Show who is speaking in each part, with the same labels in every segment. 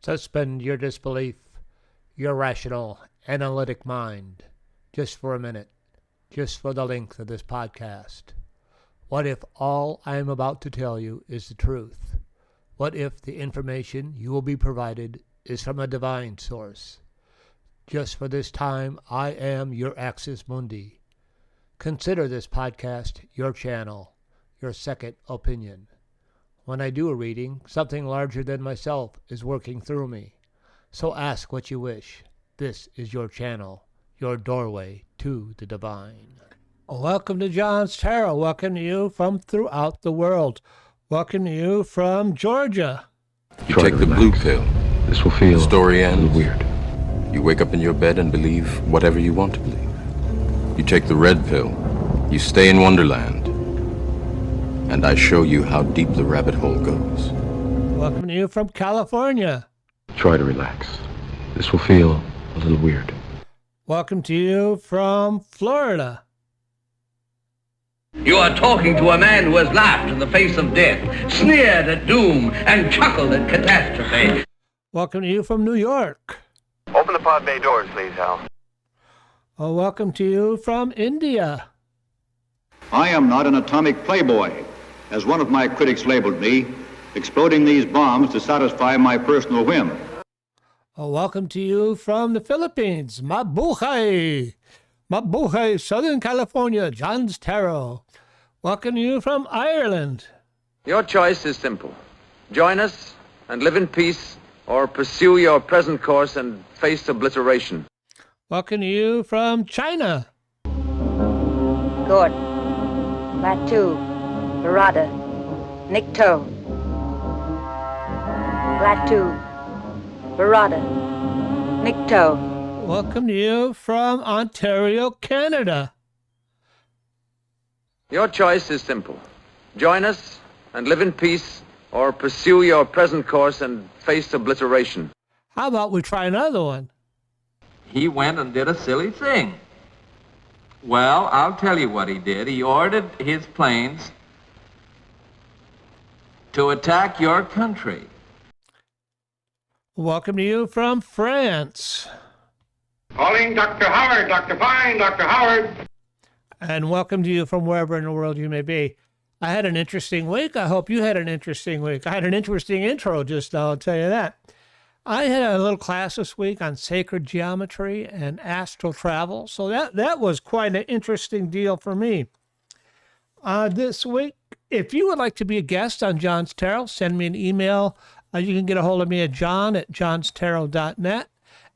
Speaker 1: Suspend your disbelief, your rational, analytic mind, just for a minute, just for the length of this podcast. What if all I am about to tell you is the truth? What if the information you will be provided is from a divine source? Just for this time, I am your Axis Mundi. Consider this podcast your channel, your second opinion. When I do a reading, something larger than myself is working through me. So ask what you wish. This is your channel, your doorway to the divine. Welcome to John's Tarot. Welcome to you from throughout the world. Welcome to you from Georgia.
Speaker 2: You take the blue pill.
Speaker 3: This will feel
Speaker 2: Story ends.
Speaker 3: weird.
Speaker 2: You wake up in your bed and believe whatever you want to believe. You take the red pill. You stay in Wonderland. And I show you how deep the rabbit hole goes.
Speaker 1: Welcome to you from California.
Speaker 3: Try to relax. This will feel a little weird.
Speaker 1: Welcome to you from Florida.
Speaker 4: You are talking to a man who has laughed in the face of death, sneered at doom, and chuckled at catastrophe.
Speaker 1: Welcome to you from New York.
Speaker 5: Open the pod bay doors, please, Hal.
Speaker 1: Welcome to you from India.
Speaker 6: I am not an atomic playboy, as one of my critics labeled me, exploding these bombs to satisfy my personal whim.
Speaker 1: Welcome to you from the Philippines. Mabuhay! Mabuhay, Southern California, John's Tarot. Welcome to you from Ireland.
Speaker 7: Your choice is simple. Join us and live in peace, or pursue your present course and face obliteration.
Speaker 1: Welcome to you from China.
Speaker 8: Good. Latu, Barada, Nikto. Latu, Barada, Nikto.
Speaker 1: Welcome to you from Ontario, Canada.
Speaker 7: Your choice is simple. Join us and live in peace, or pursue your present course and face obliteration.
Speaker 1: How about we try another one?
Speaker 9: He went and did a silly thing. Well, I'll tell you what he did. He ordered his planes to attack your country.
Speaker 1: Welcome to you from France.
Speaker 5: Calling Dr. Howard, Dr. Fine, Dr. Howard.
Speaker 1: And welcome to you from wherever in the world you may be. I had an interesting week. I hope you had an interesting week. I had an interesting intro just now, I'll tell you that. I had a little class this week on sacred geometry and astral travel. So that was quite an interesting deal for me. This week, if you would like to be a guest on John's Tarot, send me an email. You can get a hold of me at john@johnstarot.net,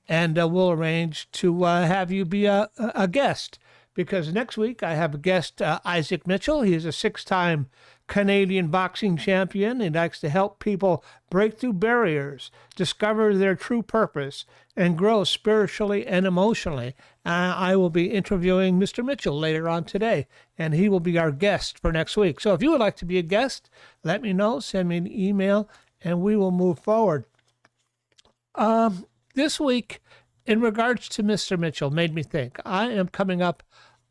Speaker 1: and we'll arrange to have you be a guest. Because next week I have a guest, Isaac Mitchell. He is a 6-time Canadian boxing champion. He likes to help people break through barriers, discover their true purpose, and grow spiritually and emotionally. I will be interviewing Mr. Mitchell later on today, and he will be our guest for next week. So if you would like to be a guest, let me know. Send me an email, and we will move forward. This week, in regards to Mr. Mitchell, made me think. I am coming up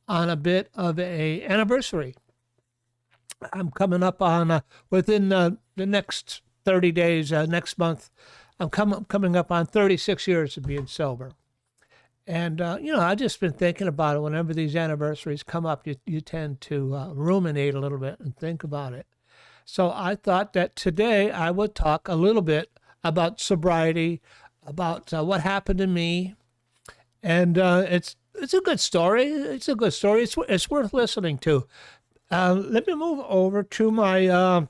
Speaker 1: on a bit of a anniversary. I'm coming up on, within the next 30 days, next month, I'm coming up on 36 years of being sober. And, I've just been thinking about it. Whenever these anniversaries come up, you tend to ruminate a little bit and think about it. So I thought that today I would talk a little bit about sobriety, about what happened to me. And it's a good story. It's a good story. It's worth listening to. Let me move over to my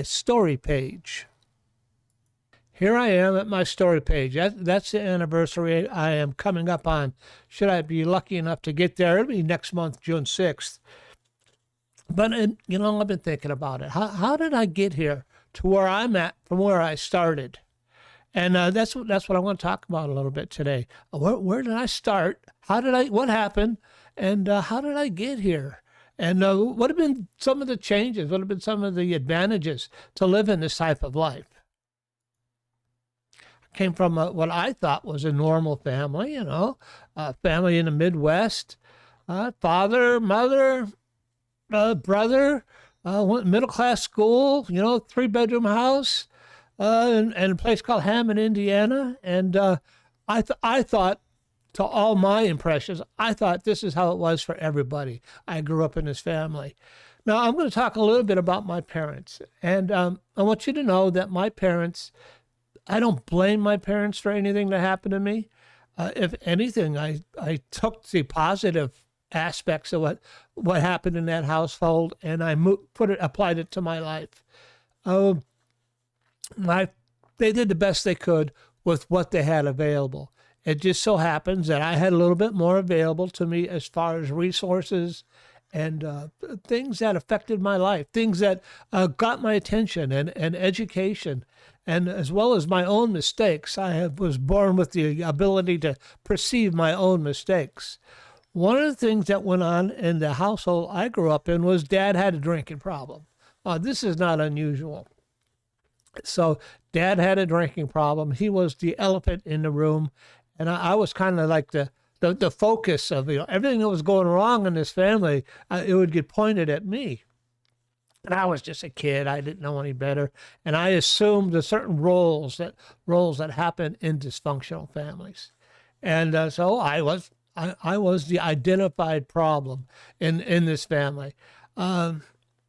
Speaker 1: story page. Here I am at my story page. That's the anniversary I am coming up on. Should I be lucky enough to get there? It'll be next month, June 6th. But, I've been thinking about it. How did I get here to where I'm at from where I started? And that's what I want to talk about a little bit today. Where did I start? What happened? And how did I get here? And what have been some of the changes? What have been some of the advantages to live in this type of life? I came from what I thought was a normal family, a family in the Midwest, father, mother, brother, went middle-class school, 3-bedroom house, in a place called Hammond, Indiana. And I thought, to all my impressions, I thought this is how it was for everybody. I grew up in this family. Now, I'm going to talk a little bit about my parents. And I want you to know that my parents, I don't blame my parents for anything that happened to me. If anything, I took the positive aspects of what happened in that household, and I applied it to my life. They did the best they could with what they had available. It just so happens that I had a little bit more available to me as far as resources and things that affected my life, things that got my attention and education, and as well as my own mistakes. I was born with the ability to perceive my own mistakes. One of the things that went on in the household I grew up in was Dad had a drinking problem. This is not unusual. So Dad had a drinking problem. He was the elephant in the room, and I was kind of like the focus of everything that was going wrong in this family. It would get pointed at me. And I was just a kid. I didn't know any better. And I assumed the certain roles that happen in dysfunctional families. And so I was the identified problem in this family.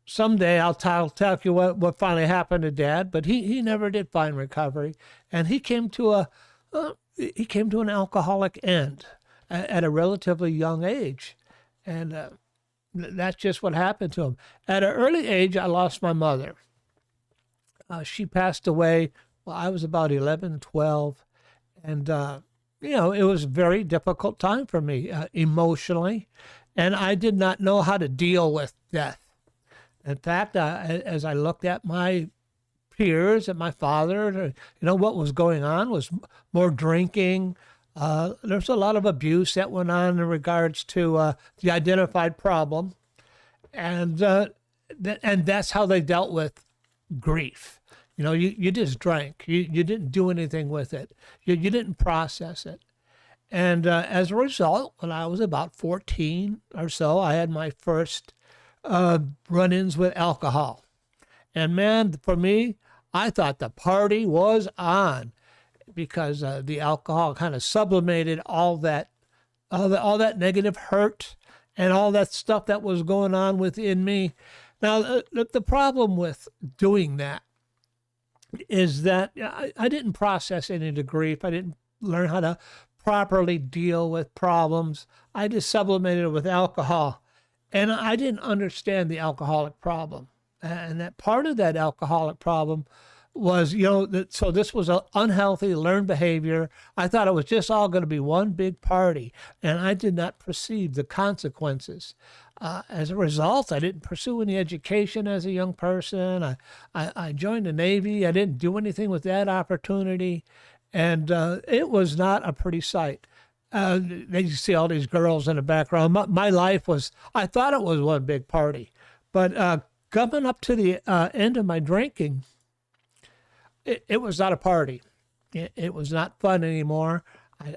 Speaker 1: Someday I'll tell you what finally happened to Dad, but he never did find recovery. And he came to an alcoholic end at a relatively young age. And that's just what happened to him. At an early age, I lost my mother. She passed away while I was about 11, 12. And, it was a very difficult time for me emotionally. And I did not know how to deal with death. In fact, as I looked at my peers and my father, what was going on was more drinking. There's a lot of abuse that went on in regards to the identified problem, and that's how they dealt with grief. You just drank. You didn't do anything with it. You didn't process it, and as a result, when I was about 14 or so, I had my first run-ins with alcohol, and man, for me, I thought the party was on, because the alcohol kind of sublimated all that negative hurt and all that stuff that was going on within me. Now, the problem with doing that is that I didn't process any of the grief. I didn't learn how to properly deal with problems. I just sublimated it with alcohol, and I didn't understand the alcoholic problem. And that part of that alcoholic problem was, so this was an unhealthy learned behavior. I thought it was just all going to be one big party, and I did not perceive the consequences. As a result, I didn't pursue any education as a young person. I joined the Navy. I didn't do anything with that opportunity, and it was not a pretty sight. You see all these girls in the background. My life was, I thought it was one big party, but coming up to the end of my drinking, it was not a party. It was not fun anymore.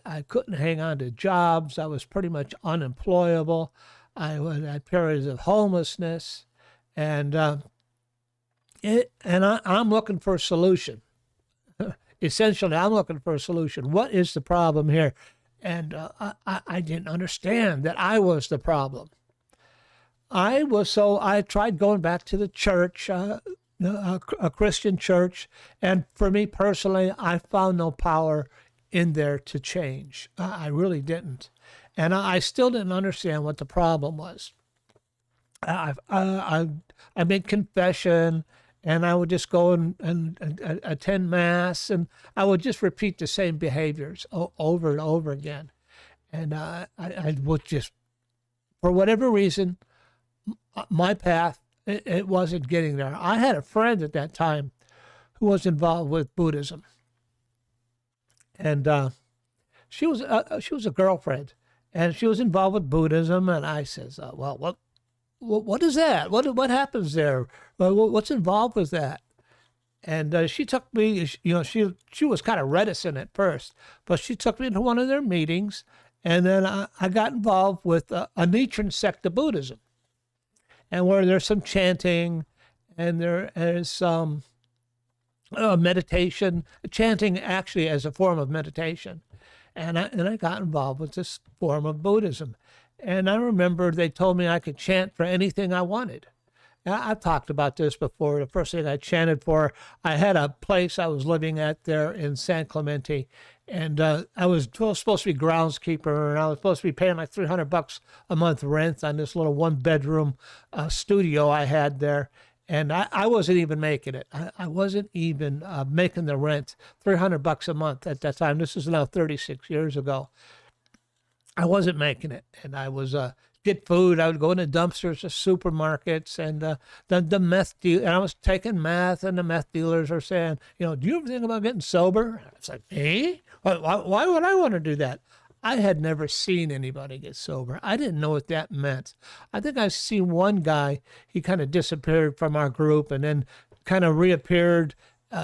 Speaker 1: I couldn't hang on to jobs. I was pretty much unemployable. I had periods of homelessness, and I'm looking for a solution. Essentially, I'm looking for a solution. What is the problem here? And I didn't understand that I was the problem. I tried going back to the church, a Christian church, and for me personally, I found no power in there to change. I really didn't, and I still didn't understand what the problem was. I made confession, and I would just go and attend mass, and I would just repeat the same behaviors over and over again, and I would just, for whatever reason, my path, it wasn't getting there. I had a friend at that time who was involved with Buddhism, and she was a girlfriend, and she was involved with Buddhism. And I says, well, what is that? What happens there? What's involved with that? And she took me. She was kind of reticent at first, but she took me to one of their meetings, and then I got involved with a Nichiren sect of Buddhism. And where there's some chanting, and there's some meditation, chanting actually as a form of meditation. And I got involved with this form of Buddhism. And I remember they told me I could chant for anything I wanted. I've talked about this before. The first thing I chanted for, I had a place I was living at there in San Clemente, and I was supposed to be groundskeeper, and I was supposed to be paying like $300 a month rent on this little one-bedroom studio I had there. And I wasn't even making it. I wasn't even making the rent, $300 a month at that time. This is now 36 years ago. I wasn't making it, and I was get food. I would go into dumpsters of supermarkets, and the meth deal. And I was taking meth, and the meth dealers are saying, do you ever think about getting sober? I was like, me? Why would I want to do that? I had never seen anybody get sober. I didn't know what that meant. I think I've seen one guy. He kind of disappeared from our group, and then kind of reappeared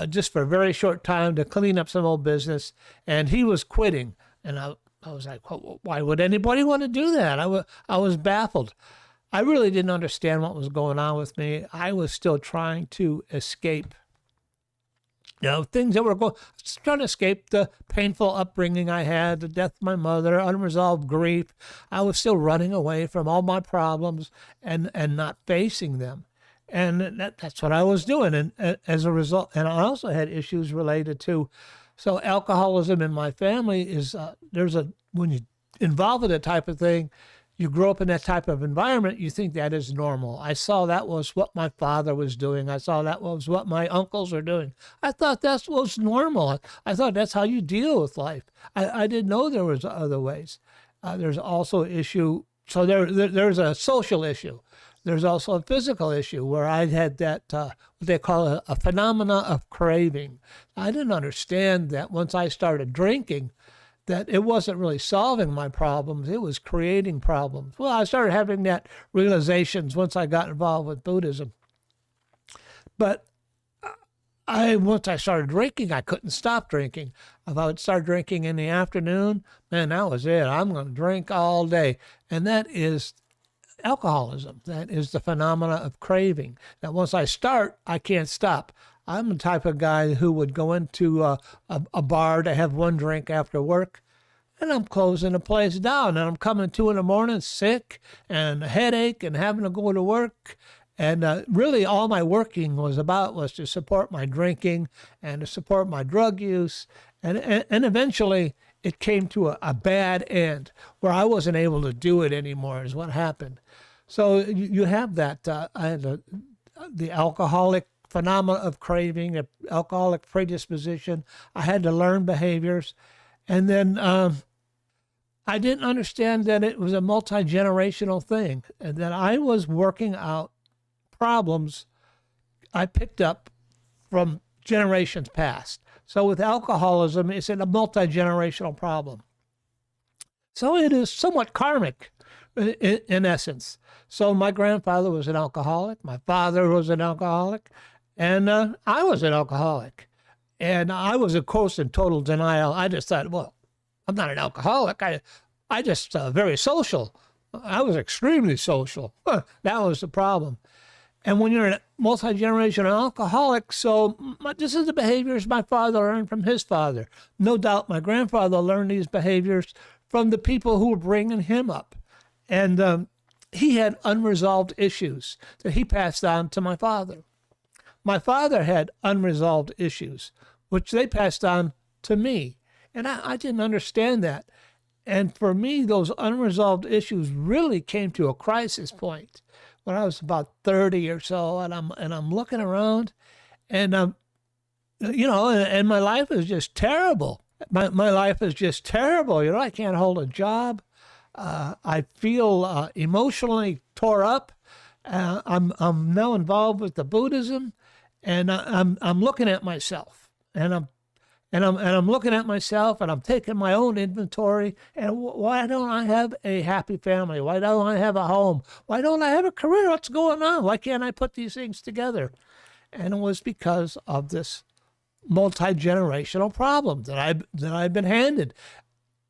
Speaker 1: just for a very short time to clean up some old business, and he was quitting, and I was like, well, why would anybody want to do that? I was baffled. I really didn't understand what was going on with me. I was still trying to escape, things that were trying to escape the painful upbringing I had, the death of my mother, unresolved grief. I was still running away from all my problems and not facing them. And that's what I was doing. And as a result, and I also had issues related to, so alcoholism in my family is, when you involve in that type of thing, you grow up in that type of environment, you think that is normal. I saw that was what my father was doing. I saw that was what my uncles are doing. I thought that was normal. I thought that's how you deal with life. I didn't know there was other ways. There's also an issue. So there's a social issue. There's also a physical issue where I had that, what they call a phenomena of craving. I didn't understand that once I started drinking, that it wasn't really solving my problems, it was creating problems. Well, I started having that realizations once I got involved with Buddhism. But once I started drinking, I couldn't stop drinking. If I would start drinking in the afternoon, man, that was it. I'm going to drink all day. And that is alcoholism. That is the phenomena of craving. That once I start, I can't stop. I'm the type of guy who would go into a bar to have one drink after work, and I'm closing the place down, and I'm coming 2 a.m. sick and a headache and having to go to work. And really all my working was to support my drinking and to support my drug use. And eventually it came to a bad end where I wasn't able to do it anymore is what happened. So you have that. I had the alcoholic phenomena of craving, the alcoholic predisposition. I had to learn behaviors. And then I didn't understand that it was a multi-generational thing and that I was working out problems I picked up from generations past. So with alcoholism, it's a multi-generational problem. So it is somewhat karmic in essence. So my grandfather was an alcoholic, my father was an alcoholic, and I was an alcoholic. And I was, of course, in total denial. I just thought, well, I'm not an alcoholic. I just very social. I was extremely social. That was the problem. And when you're a multi-generational alcoholic, this is the behaviors my father learned from his father. No doubt my grandfather learned these behaviors from the people who were bringing him up. And he had unresolved issues that he passed on to my father. My father had unresolved issues, which they passed on to me. And I didn't understand that. And for me, those unresolved issues really came to a crisis point when I was about 30 or so, and I'm looking around, and and my life is just terrible. My life is just terrible. I can't hold a job. I feel emotionally tore up. I'm now involved with the Buddhism, and I'm looking at myself, and I'm looking at myself, and I'm taking my own inventory. And why don't I have a happy family? Why don't I have a home? Why don't I have a career? What's going on? Why can't I put these things together? And it was because of this multi-generational problem that I've been handed.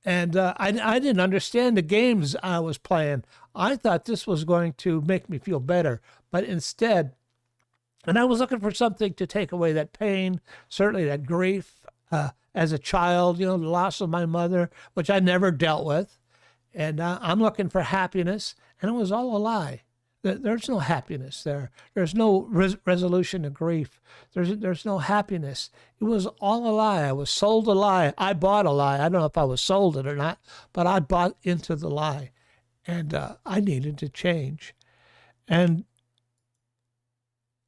Speaker 1: And I didn't understand the games I was playing. I thought this was going to make me feel better, but instead, And I was looking for something to take away that pain, certainly that grief. As a child, the loss of my mother, which I never dealt with. And I'm looking for happiness, and it was all a lie. There's no happiness there. There's no resolution to grief. There's no happiness. It was all a lie. I was sold a lie. I bought a lie. I don't know if I was sold it or not, but I bought into the lie. And I needed to change. And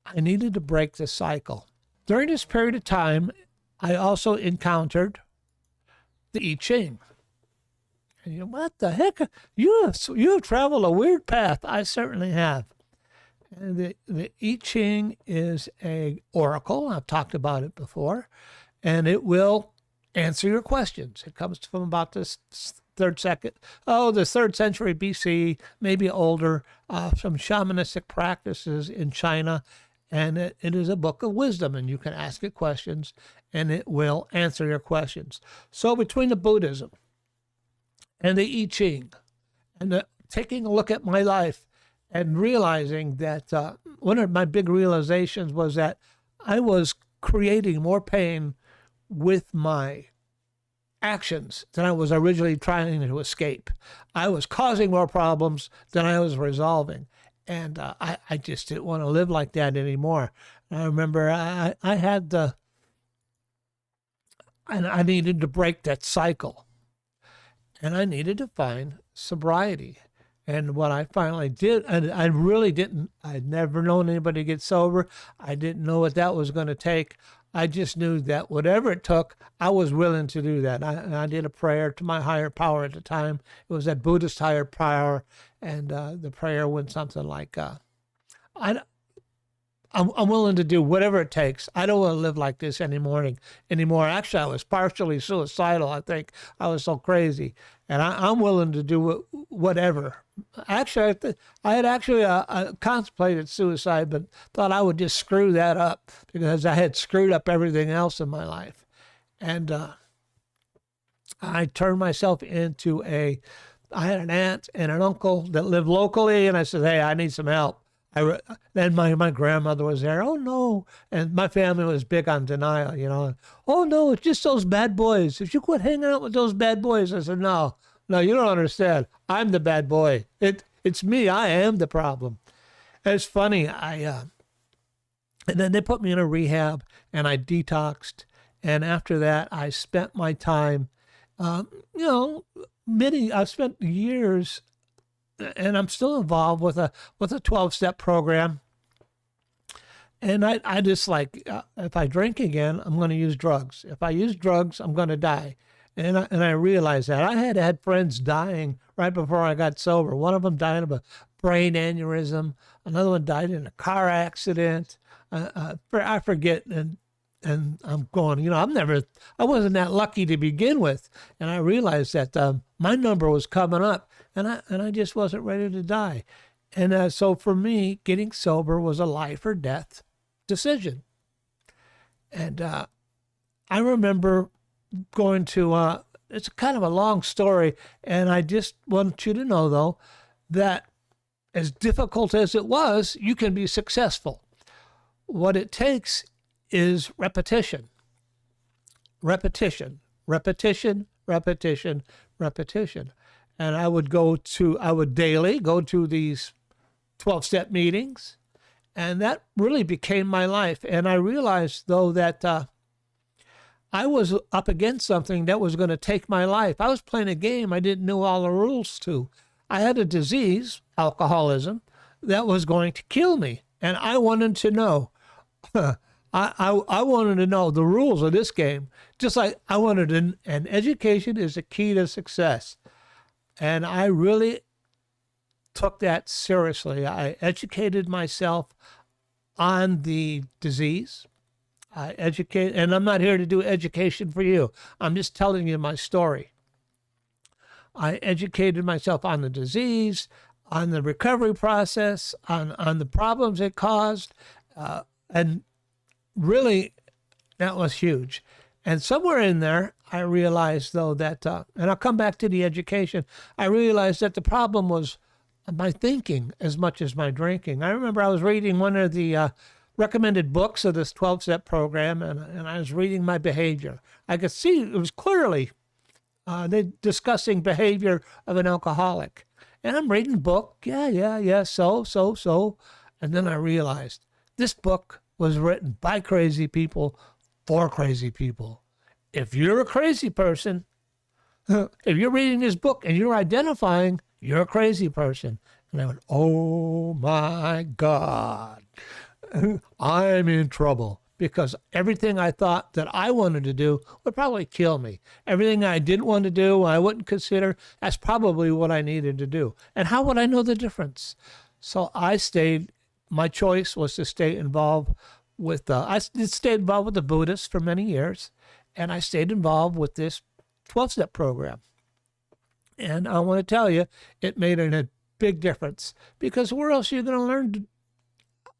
Speaker 1: I needed to break the cycle. During this period of time, I also encountered the I Ching. And what the heck? You have traveled a weird path. I certainly have. And the I Ching is a oracle. I've talked about it before, and it will answer your questions. It comes from about the third century BC, maybe older, some shamanistic practices in China. And it is a book of wisdom, and you can ask it questions, and it will answer your questions. So between the Buddhism and the I Ching, and taking a look at my life and realizing that one of my big realizations was that I was creating more pain with my actions than I was originally trying to escape. I was causing more problems than I was resolving. And I just didn't want to live like that anymore. I remember I needed to break that cycle. And I needed to find sobriety. And what I finally did, and I really didn't, I'd never known anybody get sober. I didn't know what that was going to take. I just knew that whatever it took, I was willing to do that. I did a prayer to my higher power at the time. It was that Buddhist higher power. And the prayer went something like, I'm willing to do whatever it takes. I don't want to live like this anymore. Actually, I was partially suicidal. I think I was so crazy. And I'm willing to do whatever. Actually, I had actually contemplated suicide, but thought I would just screw that up because I had screwed up everything else in my life. And I turned myself into I had an aunt and an uncle that lived locally, and I said, hey, I need some help. Then my grandmother was there. Oh, no. And my family was big on denial, Oh, no, it's just those bad boys. If you quit hanging out with those bad boys. I said, no, you don't understand. I'm the bad boy. It's me. I am the problem. And it's funny. And then they put me in a rehab, and I detoxed. And after that, I spent my time, I've spent years, and I'm still involved with a 12-step program. And I just if I drink again, I'm going to use drugs. If I use drugs, I'm going to die. And I realized that. I had friends dying right before I got sober. One of them died of a brain aneurysm. Another one died in a car accident. I forget. And I'm going, I wasn't that lucky to begin with. And I realized that my number was coming up, and I just wasn't ready to die. And so for me, getting sober was a life or death decision. And I remember going to, it's kind of a long story, and I just want you to know, though, that as difficult as it was, you can be successful. What it takes is repetition. Repetition. And I would daily go to these 12-step meetings, and that really became my life. And I realized, though, that I was up against something that was going to take my life. I was playing a game I didn't know all the rules to. I had a disease, alcoholism, that was going to kill me, and I wanted to know. I wanted to know the rules of this game, just like I wanted to, and education is the key to success. And I really took that seriously. I educated myself on the disease. And I'm not here to do education for you. I'm just telling you my story. I educated myself on the disease, on the recovery process, on the problems it caused, and really, that was huge. And somewhere in there, I realized, though, that, and I'll come back to the education, I realized that the problem was my thinking as much as my drinking. I remember I was reading one of the recommended books of this 12-step program, and I was reading my behavior. I could see it was clearly they discussing behavior of an alcoholic. And I'm reading the book, so. And then I realized this book was written by crazy people for crazy people. If you're a crazy person, if you're reading this book and you're identifying, you're a crazy person. And I went, oh my God, I'm in trouble, because everything I thought that I wanted to do would probably kill me. Everything I didn't want to do, I wouldn't consider, that's probably what I needed to do. And how would I know the difference? So my choice was to stay involved with, I stayed involved with the Buddhists for many years, and I stayed involved with this 12-step program. And I want to tell you, it made a big difference, because where else are you going to learn?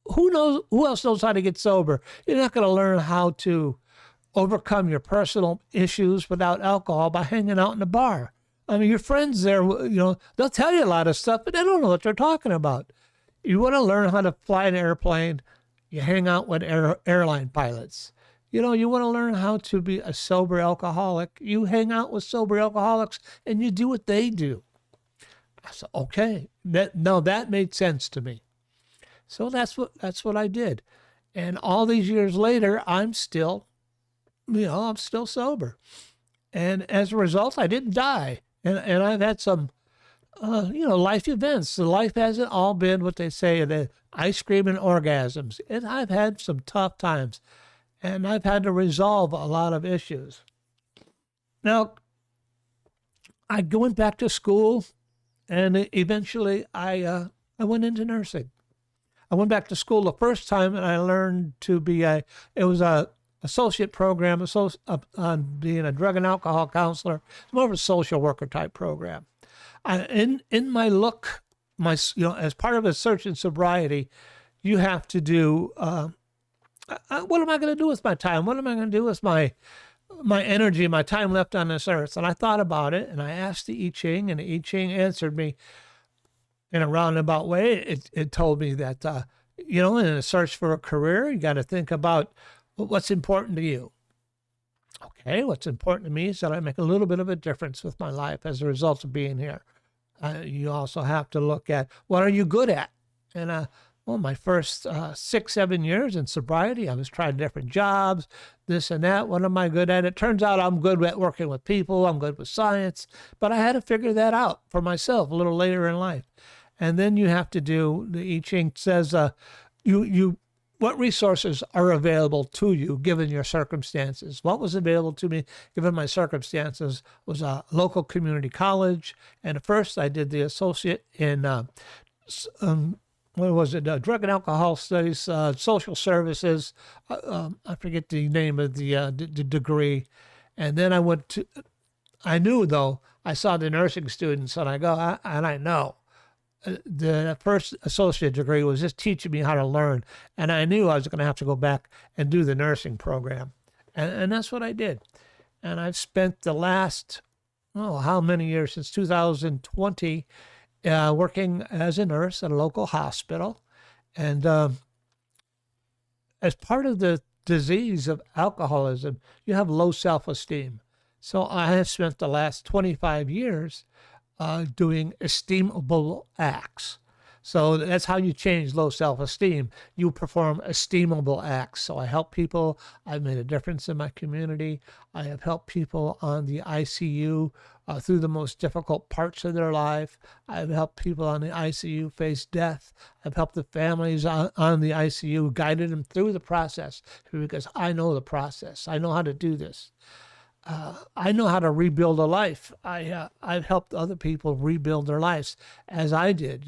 Speaker 1: Who else knows how to get sober? You're not going to learn how to overcome your personal issues without alcohol by hanging out in a bar. I mean, your friends there, they'll tell you a lot of stuff, but they don't know what they're talking about. You want to learn how to fly an airplane, you hang out with airline pilots. You want to learn how to be a sober alcoholic, you hang out with sober alcoholics, and you do what they do. I said, okay, that made sense to me. So that's what I did. And all these years later, I'm still sober. And as a result, I didn't die. And I've had some, life events. So life hasn't all been what they say, the ice cream and orgasms. And I've had some tough times. And I've had to resolve a lot of issues. Now, I went back to school, and eventually I went into nursing. I went back to school the first time, and I learned to be it was a associate program on being a drug and alcohol counselor. It's more of a social worker type program. In my look, as part of a search in sobriety, you have to do, what am I going to do with my time? What am I going to do with my energy, my time left on this earth? And I thought about it, and I asked the I Ching, and the I Ching answered me in a roundabout way. It told me that, in a search for a career, you got to think about what's important to you. Okay, what's important to me is that I make a little bit of a difference with my life as a result of being here. You also have to look at, what are you good at? And my first 6-7 years in sobriety, I was trying different jobs, this and that. What am I good at? It turns out I'm good at working with people. I'm good with science. But I had to figure that out for myself a little later in life. And then you have to do, the I Ching says, what resources are available to you given your circumstances? What was available to me given my circumstances was a local community college. And at first I did the associate in, drug and alcohol studies, social services. I forget the name of the degree. And then I knew though, I saw the nursing students, and I know. The first associate degree was just teaching me how to learn. And I knew I was going to have to go back and do the nursing program. And that's what I did. And I've spent the last, how many years, since 2020, working as a nurse at a local hospital. And as part of the disease of alcoholism, you have low self-esteem. So I have spent the last 25 years doing esteemable acts. So that's how you change low self-esteem. You perform esteemable acts. So I help people. I've made a difference in my community. I have helped people on the ICU through the most difficult parts of their life. I've helped people on the ICU face death. I've helped the families on the ICU, guided them through the process, because I know the process. I know how to do this. I know how to rebuild a life. I've helped other people rebuild their lives as I did,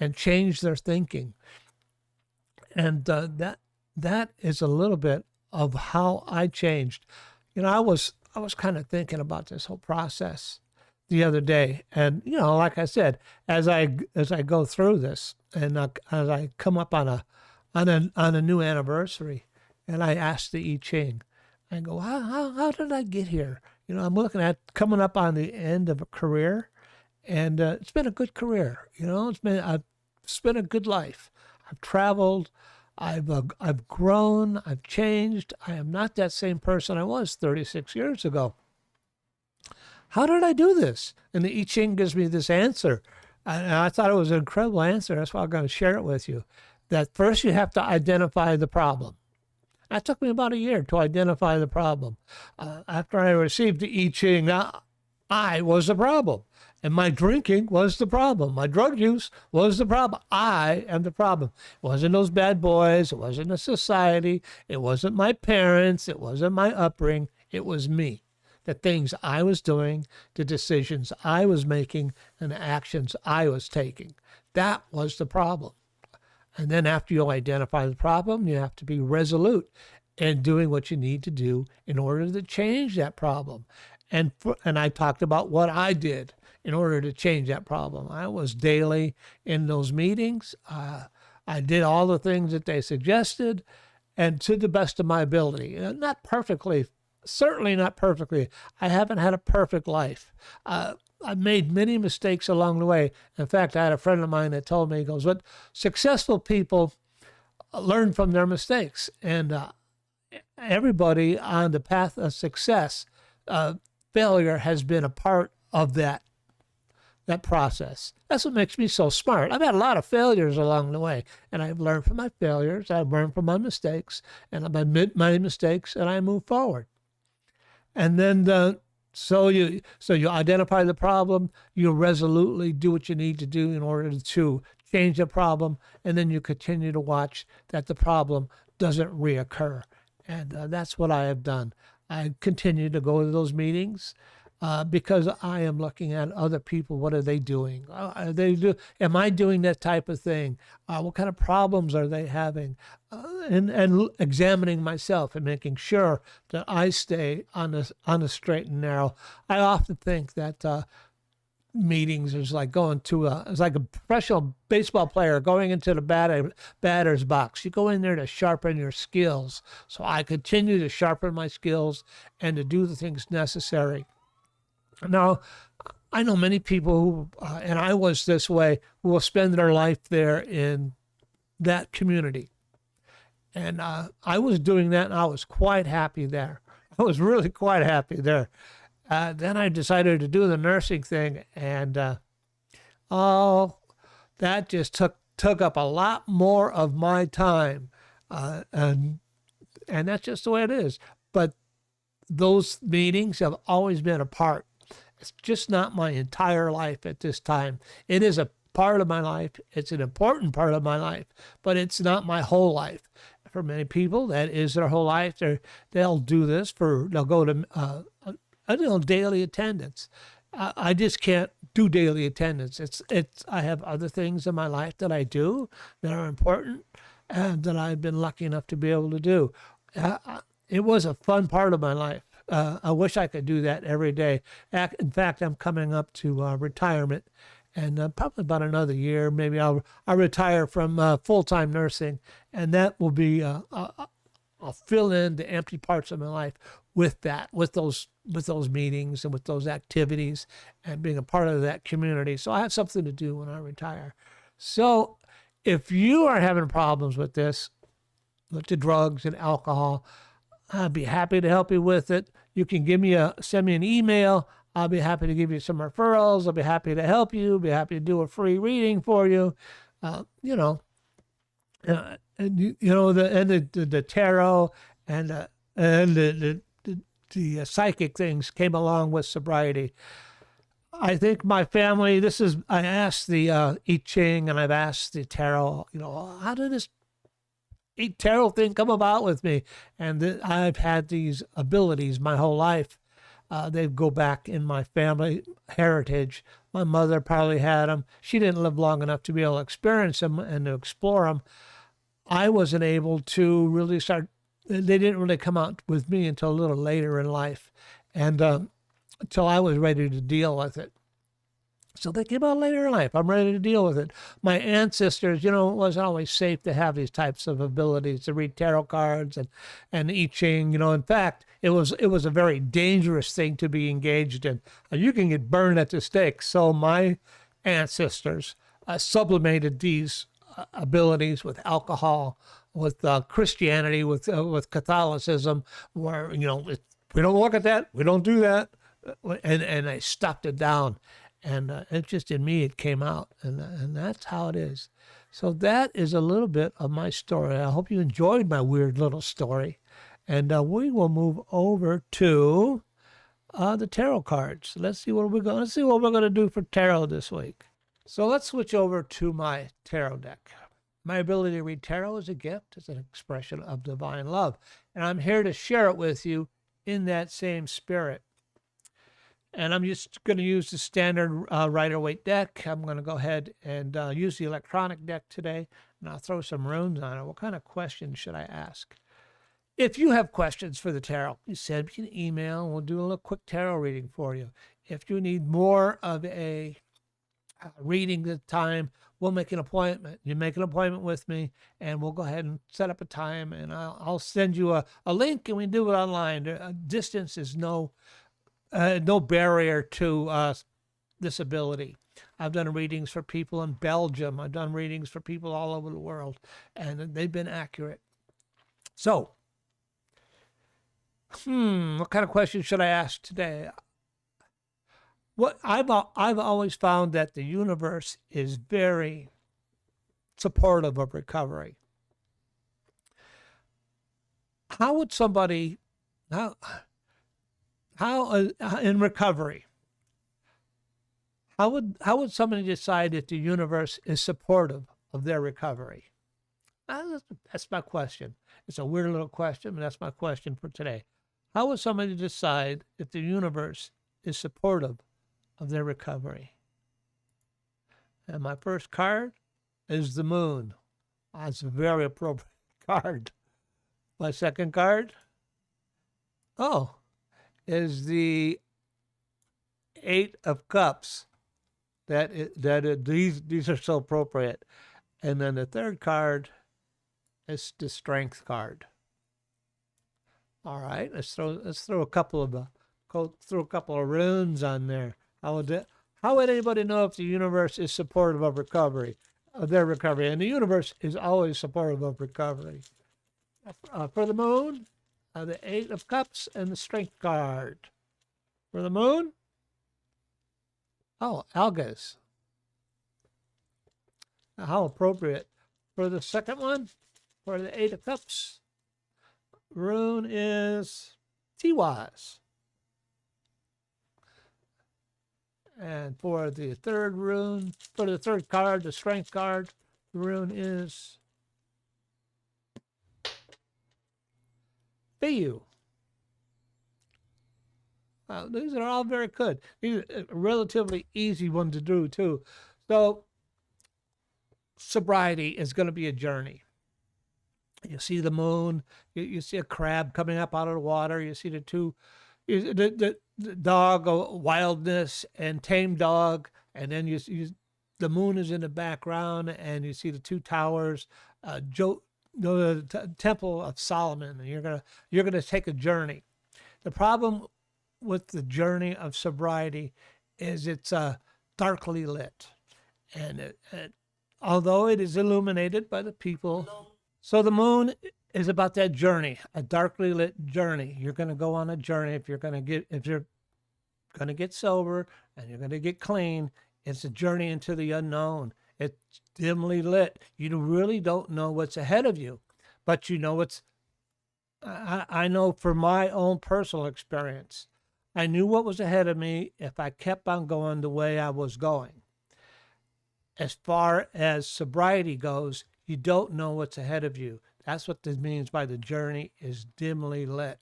Speaker 1: and change their thinking. And that is a little bit of how I changed. I was kind of thinking about this whole process the other day, and like I said, as I go through this, and as I come up on a new anniversary, and I ask the I Ching, I go, how did I get here? I'm looking at coming up on the end of a career, and it's been a good career. It's been a good life. I've traveled. I've grown. I've changed. I am not that same person I was 36 years ago. How did I do this? And the I Ching gives me this answer. And I thought it was an incredible answer. That's why I'm going to share it with you. That first you have to identify the problem. That took me about a year to identify the problem. After I received the I Ching, now I was the problem. And my drinking was the problem. My drug use was the problem. I am the problem. It wasn't those bad boys. It wasn't the society. It wasn't my parents. It wasn't my upbringing. It was me. The things I was doing, the decisions I was making, and the actions I was taking. That was the problem. And then after you identify the problem, you have to be resolute in doing what you need to do in order to change that problem. And I talked about what I did in order to change that problem. I was daily in those meetings. I did all the things that they suggested, and to the best of my ability. Not perfectly, certainly not perfectly. I haven't had a perfect life. I made many mistakes along the way. In fact, I had a friend of mine that told me, he goes, "What successful people learn from their mistakes." And everybody on the path of success, failure has been a part of that process. That's what makes me so smart. I've had a lot of failures along the way, and I've learned from my failures. I've learned from my mistakes, and I admit my mistakes, and I move forward. And then so you identify the problem, you resolutely do what you need to do in order to change the problem, and then you continue to watch that the problem doesn't reoccur. And that's what I have done. I continue to go to those meetings because I am looking at other people. What are they doing? Am I doing that type of thing? What kind of problems are they having? And examining myself and making sure that I stay on the straight and narrow. I often think that meetings is like going to it's like a professional baseball player going into the batter's box. You go in there to sharpen your skills. So I continue to sharpen my skills and to do the things necessary. Now, I know many people who, and I was this way, who will spend their life there in that community. And I was doing that, and I was quite happy there. I was really quite happy there. Then I decided to do the nursing thing, and that just took up a lot more of my time, and that's just the way it is. But those meetings have always been a part. It's just not my entire life at this time. It is a part of my life. It's an important part of my life, but it's not my whole life. For many people, that is their whole life. They'll do this they'll go to daily attendance. I just can't do daily attendance. I have other things in my life that I do that are important and that I've been lucky enough to be able to do. It was a fun part of my life. I wish I could do that every day. In fact, I'm coming up to retirement, and probably about another year, maybe I'll retire from full-time nursing, and that will be I'll fill in the empty parts of my life with those meetings and with those activities and being a part of that community. So I have something to do when I retire. So if you are having problems with this, with the drugs and alcohol, I'd be happy to help you with it. You can send me an email. I'll be happy to give you some referrals. I'll be happy to help you. Be happy to do a free reading for you. The tarot and the psychic things came along with sobriety. I think my family. I asked the I Ching and I've asked the tarot. How did this tarot thing come about with me? And I've had these abilities my whole life. They go back in my family heritage. My mother probably had them. She didn't live long enough to be able to experience them and to explore them. I wasn't able to really start. They didn't really come out with me until a little later in life, and until I was ready to deal with it. So they came out later in life. I'm ready to deal with it. My ancestors, it wasn't always safe to have these types of abilities to read tarot cards and I Ching. In fact, it was a very dangerous thing to be engaged in. You can get burned at the stake. So my ancestors sublimated these abilities with alcohol, Christianity, with Catholicism, where we don't look at that, we don't do that, and I stuffed it down, and it just in me it came out, and that's how it is. So that is a little bit of my story. I hope you enjoyed my weird little story, and we will move over to the tarot cards. Let's see what we're going to do for tarot this week. So let's switch over to my tarot deck. My ability to read tarot is a gift. It's an expression of divine love. And I'm here to share it with you in that same spirit. And I'm just going to use the standard Rider-Waite deck. I'm going to go ahead and use the electronic deck today. And I'll throw some runes on it. What kind of questions should I ask? If you have questions for the tarot, you send me an email and we'll do a little quick tarot reading for you. If you need more of a reading this time, we'll make an appointment. You make an appointment with me, and we'll go ahead and set up a time, and I'll send you a link, and we do it online. Distance is no barrier to this ability. I've done readings for people in Belgium. I've done readings for people all over the world, and they've been accurate. So, what kind of questions should I ask today? What I've always found that the universe is very supportive of recovery. How would somebody, how in recovery, how would somebody decide if the universe is supportive of their recovery? That's my question. It's a weird little question, but that's my question for today. How would somebody decide if the universe is supportive of their recovery? And my first card is the moon. That's a very appropriate card. My second card, is the Eight of Cups. These are so appropriate. And then the third card is the Strength card. All right, let's throw a couple of runes on there. How would anybody know if the universe is supportive of their recovery? And the universe is always supportive of recovery. For the moon, the Eight of Cups and the Strength card. For the moon, algas. How appropriate. For the second one, for the Eight of Cups, rune is Tiwaz. And for the third card, the Strength card, the rune is Bayu. These are all very good. These are a relatively easy one to do, too. So, sobriety is going to be a journey. You see the moon, you see a crab coming up out of the water, you see the dog, wildness and tame dog, and then the moon is in the background, and you see the two towers, the Temple of Solomon, and you're gonna take a journey. The problem with the journey of sobriety is it's darkly lit, and although it is illuminated by the people. So the moon is about that journey, a darkly lit journey. You're going to go on a journey if you're going to get sober and you're going to get clean. It's a journey into the unknown. It's dimly lit. You really don't know what's ahead of you, but you know I know from my own personal experience, I knew what was ahead of me if I kept on going the way I was going. As far as sobriety goes, you don't know what's ahead of you. That's what this means by the journey is dimly lit.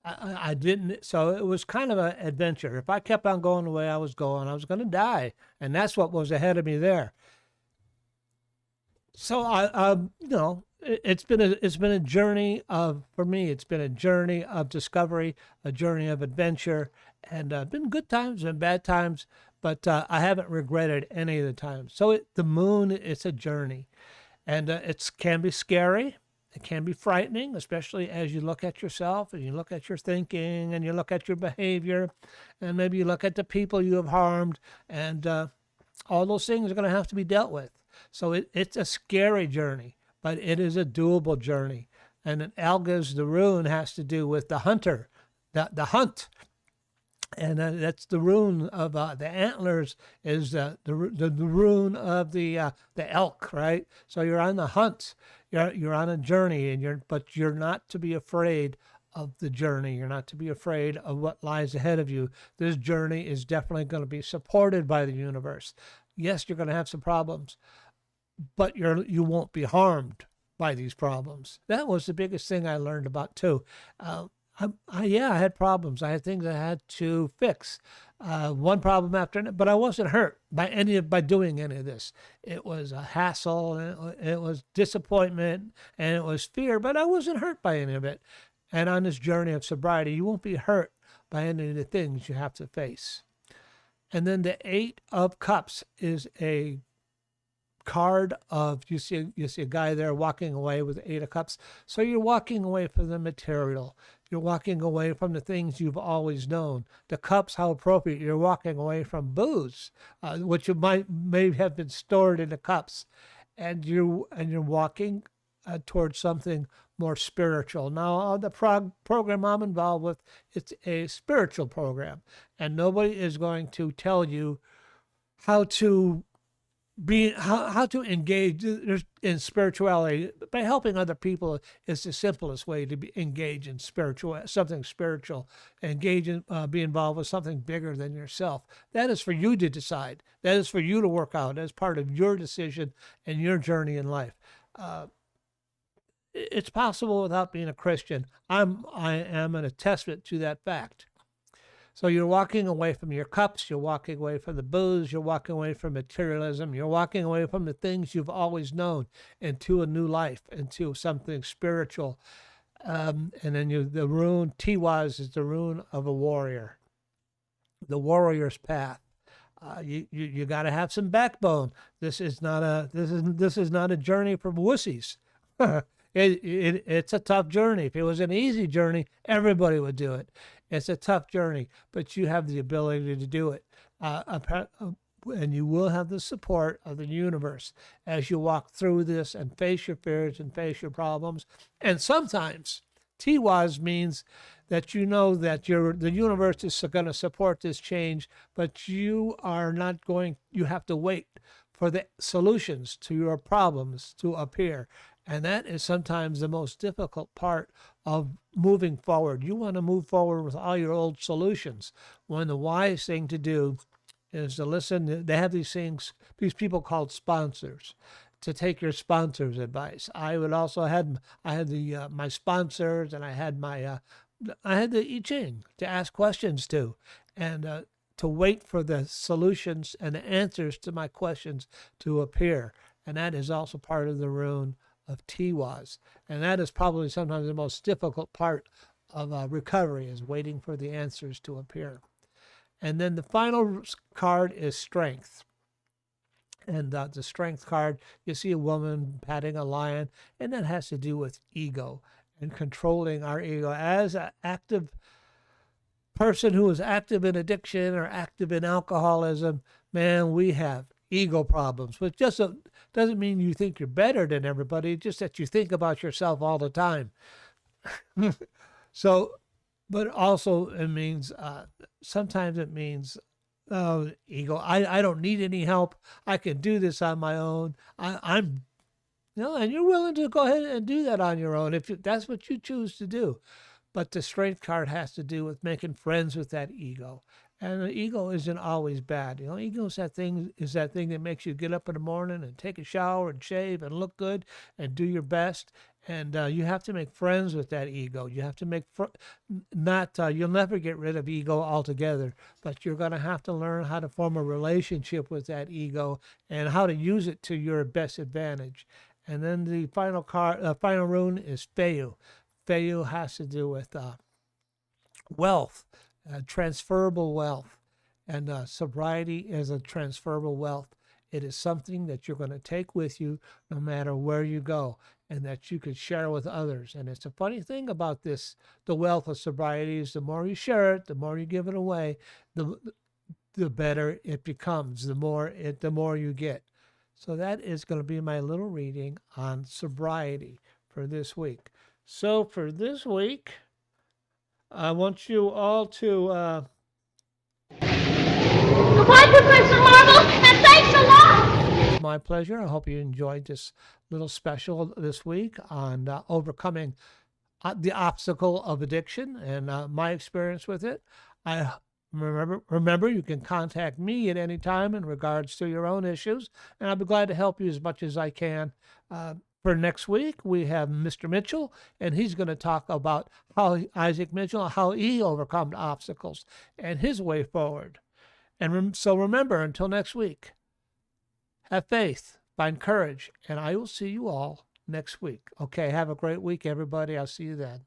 Speaker 1: I didn't, so it was kind of an adventure. If I kept on going the way I was going to die. And that's what was ahead of me there. So it's been a journey for me, it's been a journey of discovery, a journey of adventure, and been good times and bad times, but I haven't regretted any of the times. So the moon, it's a journey, and it can be scary. It can be frightening, especially as you look at yourself and you look at your thinking and you look at your behavior, and maybe you look at the people you have harmed, and all those things are going to have to be dealt with. So it's a scary journey, but it is a doable journey. And an Alga's, the rune has to do with the hunter, the hunt. And that's the rune of the antlers is the rune of the elk, right? So you're on the hunt, you're on a journey, but you're not to be afraid of the journey. You're not to be afraid of what lies ahead of you. This journey is definitely going to be supported by the universe. Yes, you're going to have some problems, but you won't be harmed by these problems. That was the biggest thing I learned about too. I had problems. I had things I had to fix, one problem after another. But I wasn't hurt by doing any of this. It was a hassle, and it was disappointment, and it was fear. But I wasn't hurt by any of it. And on this journey of sobriety, you won't be hurt by any of the things you have to face. And then the Eight of Cups is a card of you see a guy there walking away with the Eight of Cups. So you're walking away from the material. You're walking away from the things you've always known. The cups, how appropriate. You're walking away from booze, which may have been stored in the cups, and you're walking towards something more spiritual. Now, the program I'm involved with, it's a spiritual program, and nobody is going to tell you how to engage in spirituality. By helping other people is the simplest way to engage in something spiritual. Engage in, be involved with something bigger than yourself. That is for you to decide. That is for you to work out as part of your decision and your journey in life. It's possible without being a Christian. I am an attestament to that fact. So you're walking away from your cups, you're walking away from the booze, you're walking away from materialism, you're walking away from the things you've always known into a new life, into something spiritual. And then the rune, Tiwaz, is the rune of a warrior, the warrior's path. You got to have some backbone. This is not a journey for wussies. It's a tough journey. If it was an easy journey, everybody would do it. It's a tough journey, but you have the ability to do it. And you will have the support of the universe as you walk through this and face your fears and face your problems. And sometimes Tiwaz means that you know that the universe is going to support this change, but you have to wait for the solutions to your problems to appear. And that is sometimes the most difficult part of moving forward. You want to move forward with all your old solutions, when the wise thing to do is to listen. They have these people called sponsors, to take your sponsor's advice. I had my sponsors, and I had the I Ching to ask questions to, and to wait for the solutions and the answers to my questions to appear. And that is also part of the rune of Tiwaz. And that is probably sometimes the most difficult part of recovery, is waiting for the answers to appear. And then the final card is Strength. And the Strength card, you see a woman patting a lion, and that has to do with ego and controlling our ego. As an active person who is active in addiction or active in alcoholism, man, we have ego problems, which just doesn't mean you think you're better than everybody, just that you think about yourself all the time. So, but also it means, sometimes it means, ego, I don't need any help. I can do this on my own. And you're willing to go ahead and do that on your own if that's what you choose to do. But the Strength card has to do with making friends with that ego. And the ego isn't always bad. Ego is that thing that makes you get up in the morning and take a shower and shave and look good and do your best. And you have to make friends with that ego. You have to make you'll never get rid of ego altogether, but you're going to have to learn how to form a relationship with that ego and how to use it to your best advantage. And then the final rune is Feu. Feu has to do with wealth. Transferable wealth, and sobriety is a transferable wealth. It is something that you're going to take with you no matter where you go, and that you could share with others. And it's a funny thing about this, the wealth of sobriety, is the more you share it, the more you give it away, the better it becomes, the more you get. So that is going to be my little reading on sobriety for this week. So for this week, I want you all to...
Speaker 10: Goodbye, Professor Marvel, and thanks a lot!
Speaker 1: It's my pleasure. I hope you enjoyed this little special this week on overcoming the obstacle of addiction and my experience with it. I remember you can contact me at any time in regards to your own issues, and I'll be glad to help you as much as I can. For next week, we have Mr. Mitchell, and he's going to talk about how Isaac Mitchell, how he overcome obstacles and his way forward. And so remember, until next week, have faith, find courage, and I will see you all next week. Okay, have a great week, everybody. I'll see you then.